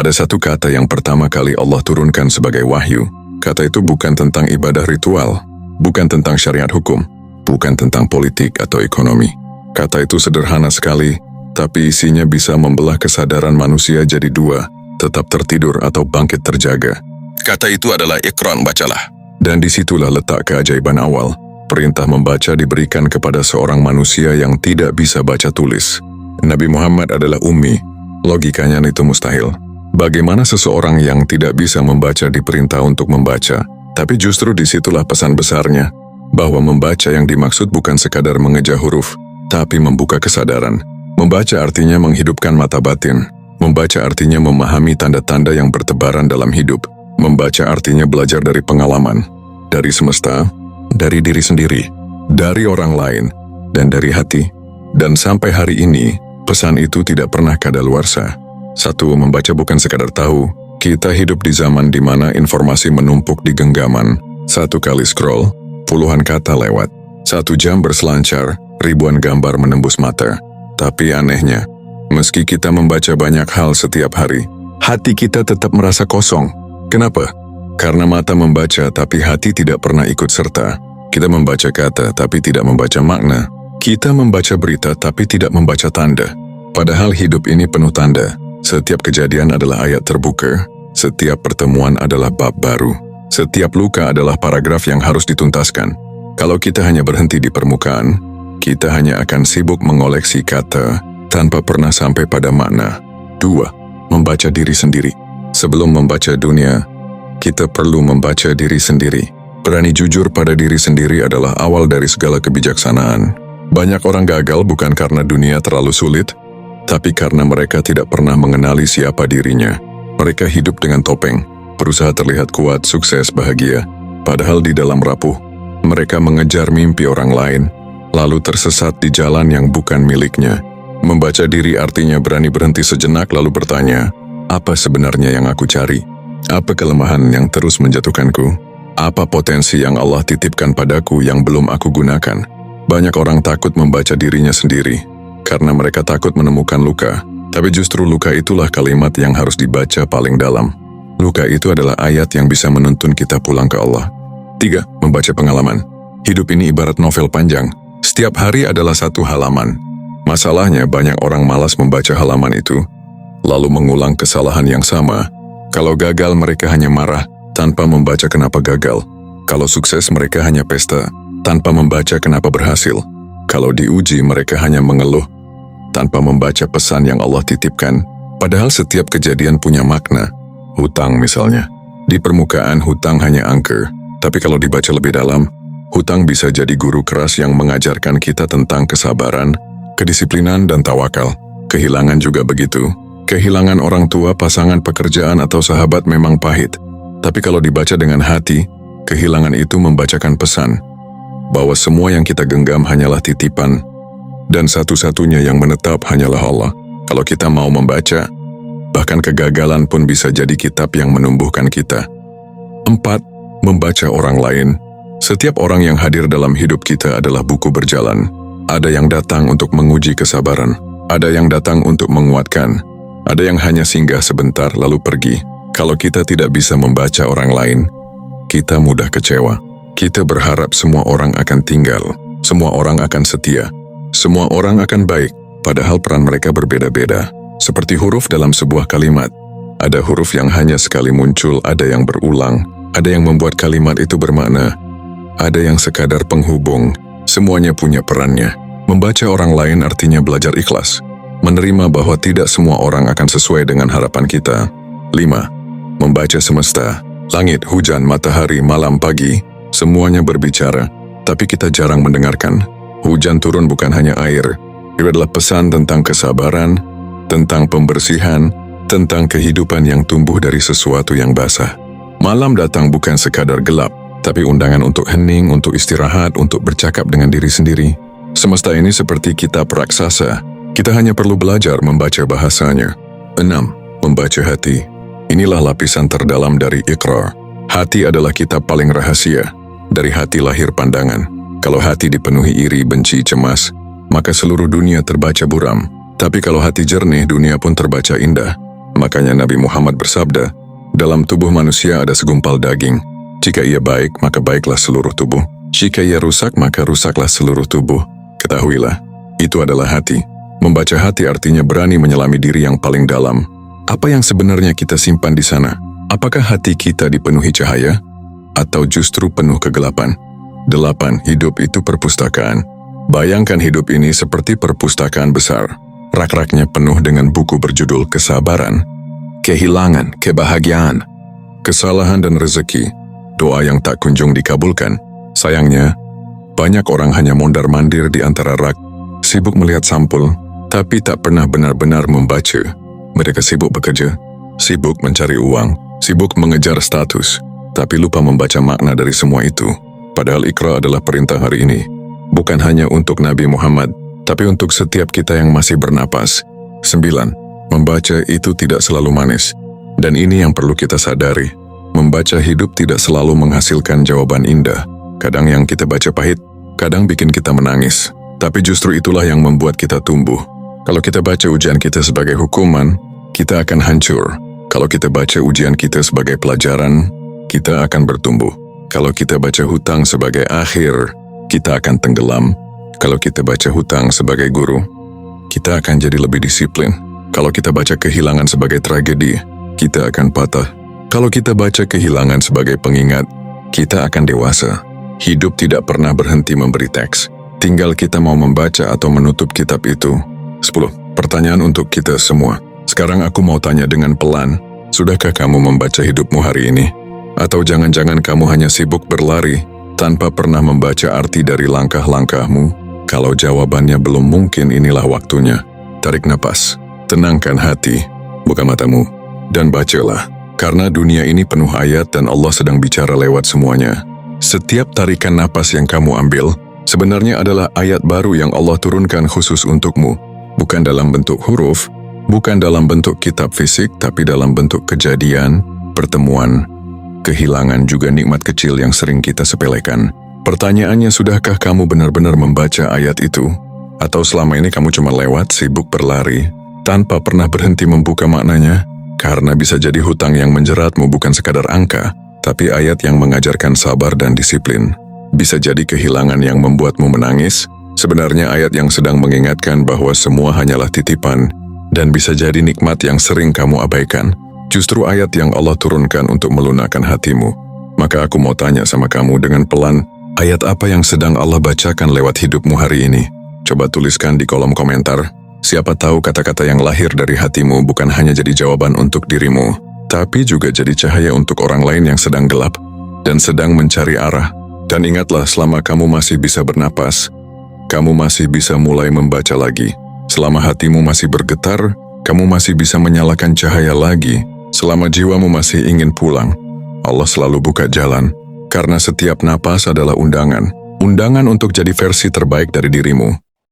Ada satu kata yang pertama kali Allah turunkan sebagai wahyu. Kata itu bukan tentang ibadah ritual, bukan tentang syariat hukum, bukan tentang politik atau ekonomi. Kata itu sederhana sekali, tapi isinya bisa membelah kesadaran manusia jadi dua, tetap tertidur atau bangkit terjaga. Kata itu adalah Iqra, bacalah. Dan disitulah letak keajaiban awal. Perintah membaca diberikan kepada seorang manusia yang tidak bisa baca tulis. Nabi Muhammad adalah ummi, logikanya itu mustahil. Bagaimana seseorang yang tidak bisa membaca diperintah untuk membaca? Tapi justru disitulah pesan besarnya, bahwa membaca yang dimaksud bukan sekadar mengejar huruf, tapi membuka kesadaran. Membaca artinya menghidupkan mata batin. Membaca artinya memahami tanda-tanda yang bertebaran dalam hidup. Membaca artinya belajar dari pengalaman, dari semesta, dari diri sendiri, dari orang lain, dan dari hati. Dan sampai hari ini, pesan itu tidak pernah kadaluarsa. Satu, membaca bukan sekadar tahu. Kita hidup di zaman di mana informasi menumpuk di genggaman. Satu kali scroll, puluhan kata lewat. 1 jam berselancar, ribuan gambar menembus mata. Tapi anehnya, meski kita membaca banyak hal setiap hari, hati kita tetap merasa kosong. Kenapa? Karena mata membaca tapi hati tidak pernah ikut serta. Kita membaca kata tapi tidak membaca makna. Kita membaca berita tapi tidak membaca tanda. Padahal hidup ini penuh tanda. Setiap kejadian adalah ayat terbuka. Setiap pertemuan adalah bab baru. Setiap luka adalah paragraf yang harus dituntaskan. Kalau kita hanya berhenti di permukaan, kita hanya akan sibuk mengoleksi kata tanpa pernah sampai pada makna. 2. Membaca diri sendiri. Sebelum membaca dunia, kita perlu membaca diri sendiri. Berani jujur pada diri sendiri adalah awal dari segala kebijaksanaan. Banyak orang gagal bukan karena dunia terlalu sulit, tapi karena mereka tidak pernah mengenali siapa dirinya. Mereka hidup dengan topeng, berusaha terlihat kuat, sukses, bahagia. Padahal di dalam rapuh, mereka mengejar mimpi orang lain, lalu tersesat di jalan yang bukan miliknya. Membaca diri artinya berani berhenti sejenak lalu bertanya, apa sebenarnya yang aku cari? Apa kelemahan yang terus menjatuhkanku? Apa potensi yang Allah titipkan padaku yang belum aku gunakan? Banyak orang takut membaca dirinya sendiri, karena mereka takut menemukan luka. Tapi justru luka itulah kalimat yang harus dibaca paling dalam. Luka itu adalah ayat yang bisa menuntun kita pulang ke Allah. 3. Membaca pengalaman. Hidup ini ibarat novel panjang. Setiap hari adalah satu halaman. Masalahnya banyak orang malas membaca halaman itu, lalu mengulang kesalahan yang sama. Kalau gagal mereka hanya marah, tanpa membaca kenapa gagal. Kalau sukses mereka hanya pesta, tanpa membaca kenapa berhasil. Kalau diuji mereka hanya mengeluh, tanpa membaca pesan yang Allah titipkan. Padahal setiap kejadian punya makna. Hutang misalnya. Di permukaan hutang hanya angker, tapi kalau dibaca lebih dalam, hutang bisa jadi guru keras yang mengajarkan kita tentang kesabaran, kedisiplinan dan tawakal. Kehilangan juga begitu. Kehilangan orang tua, pasangan, pekerjaan atau sahabat memang pahit. Tapi kalau dibaca dengan hati, kehilangan itu membacakan pesan bahwa semua yang kita genggam hanyalah titipan dan satu-satunya yang menetap hanyalah Allah. Kalau kita mau membaca, bahkan kegagalan pun bisa jadi kitab yang menumbuhkan kita. 4. Membaca orang lain. Setiap orang yang hadir dalam hidup kita adalah buku berjalan. Ada yang datang untuk menguji kesabaran, ada yang datang untuk menguatkan, ada yang hanya singgah sebentar lalu pergi. Kalau kita tidak bisa membaca orang lain, kita mudah kecewa. Kita berharap semua orang akan tinggal, semua orang akan setia, semua orang akan baik, padahal peran mereka berbeda-beda. Seperti huruf dalam sebuah kalimat. Ada huruf yang hanya sekali muncul, ada yang berulang, ada yang membuat kalimat itu bermakna, ada yang sekadar penghubung. Semuanya punya perannya. Membaca orang lain artinya belajar ikhlas, menerima bahwa tidak semua orang akan sesuai dengan harapan kita. 5. Membaca semesta. Langit, hujan, matahari, malam, pagi, semuanya berbicara, tapi kita jarang mendengarkan. Hujan turun bukan hanya air, itu adalah pesan tentang kesabaran, tentang pembersihan, tentang kehidupan yang tumbuh dari sesuatu yang basah. Malam datang bukan sekadar gelap, tapi undangan untuk hening, untuk istirahat, untuk bercakap dengan diri sendiri. Semesta ini seperti kitab raksasa. Kita hanya perlu belajar membaca bahasanya. 6. Membaca hati. Inilah lapisan terdalam dari Iqra. Hati adalah kitab paling rahasia. Dari hati lahir pandangan. Kalau hati dipenuhi iri, benci, cemas, maka seluruh dunia terbaca buram. Tapi kalau hati jernih, dunia pun terbaca indah. Makanya Nabi Muhammad bersabda, dalam tubuh manusia ada segumpal daging. Jika ia baik, maka baiklah seluruh tubuh. Jika ia rusak, maka rusaklah seluruh tubuh. Ketahuilah, itu adalah hati. Membaca hati artinya berani menyelami diri yang paling dalam. Apa yang sebenarnya kita simpan di sana? Apakah hati kita dipenuhi cahaya? Atau justru penuh kegelapan? 8. Hidup itu perpustakaan. Bayangkan hidup ini seperti perpustakaan besar. Rak-raknya penuh dengan buku berjudul kesabaran, kehilangan, kebahagiaan, kesalahan dan rezeki, doa yang tak kunjung dikabulkan. Sayangnya, banyak orang hanya mondar-mandir di antara rak, sibuk melihat sampul, tapi tak pernah benar-benar membaca. Mereka sibuk bekerja, sibuk mencari uang, sibuk mengejar status, tapi lupa membaca makna dari semua itu. Padahal Iqra adalah perintah hari ini, bukan hanya untuk Nabi Muhammad, tapi untuk setiap kita yang masih bernapas. 9. Membaca itu tidak selalu manis. Dan ini yang perlu kita sadari. Membaca hidup tidak selalu menghasilkan jawaban indah. Kadang yang kita baca pahit, kadang bikin kita menangis. Tapi justru itulah yang membuat kita tumbuh. Kalau kita baca ujian kita sebagai hukuman, kita akan hancur. Kalau kita baca ujian kita sebagai pelajaran, kita akan bertumbuh. Kalau kita baca hutang sebagai akhir, kita akan tenggelam. Kalau kita baca hutang sebagai guru, kita akan jadi lebih disiplin. Kalau kita baca kehilangan sebagai tragedi, kita akan patah. Kalau kita baca kehilangan sebagai pengingat, kita akan dewasa. Hidup tidak pernah berhenti memberi teks. Tinggal kita mau membaca atau menutup kitab itu. 10. Pertanyaan untuk kita semua. Sekarang aku mau tanya dengan pelan, sudahkah kamu membaca hidupmu hari ini? Atau jangan-jangan kamu hanya sibuk berlari, tanpa pernah membaca arti dari langkah-langkahmu? Kalau jawabannya belum mungkin, inilah waktunya. Tarik napas, tenangkan hati, buka matamu, dan bacalah. Karena dunia ini penuh ayat dan Allah sedang bicara lewat semuanya. Setiap tarikan napas yang kamu ambil, sebenarnya adalah ayat baru yang Allah turunkan khusus untukmu. Bukan dalam bentuk huruf, bukan dalam bentuk kitab fisik, tapi dalam bentuk kejadian, pertemuan, kehilangan, juga nikmat kecil yang sering kita sepelekan. Pertanyaannya, sudahkah kamu benar-benar membaca ayat itu? Atau selama ini kamu cuma lewat, sibuk berlari, tanpa pernah berhenti membuka maknanya? Karena bisa jadi hutang yang menjeratmu bukan sekadar angka, tapi ayat yang mengajarkan sabar dan disiplin. Bisa jadi kehilangan yang membuatmu menangis, sebenarnya ayat yang sedang mengingatkan bahwa semua hanyalah titipan, dan bisa jadi nikmat yang sering kamu abaikan. Justru ayat yang Allah turunkan untuk melunakkan hatimu. Maka aku mau tanya sama kamu dengan pelan, ayat apa yang sedang Allah bacakan lewat hidupmu hari ini? Coba tuliskan di kolom komentar. Siapa tahu kata-kata yang lahir dari hatimu bukan hanya jadi jawaban untuk dirimu, tapi juga jadi cahaya untuk orang lain yang sedang gelap dan sedang mencari arah. Dan ingatlah, selama kamu masih bisa bernapas, kamu masih bisa mulai membaca lagi. Selama hatimu masih bergetar, kamu masih bisa menyalakan cahaya lagi. Selama jiwamu masih ingin pulang, Allah selalu buka jalan. Karena setiap napas adalah undangan. Undangan untuk jadi versi terbaik dari dirimu.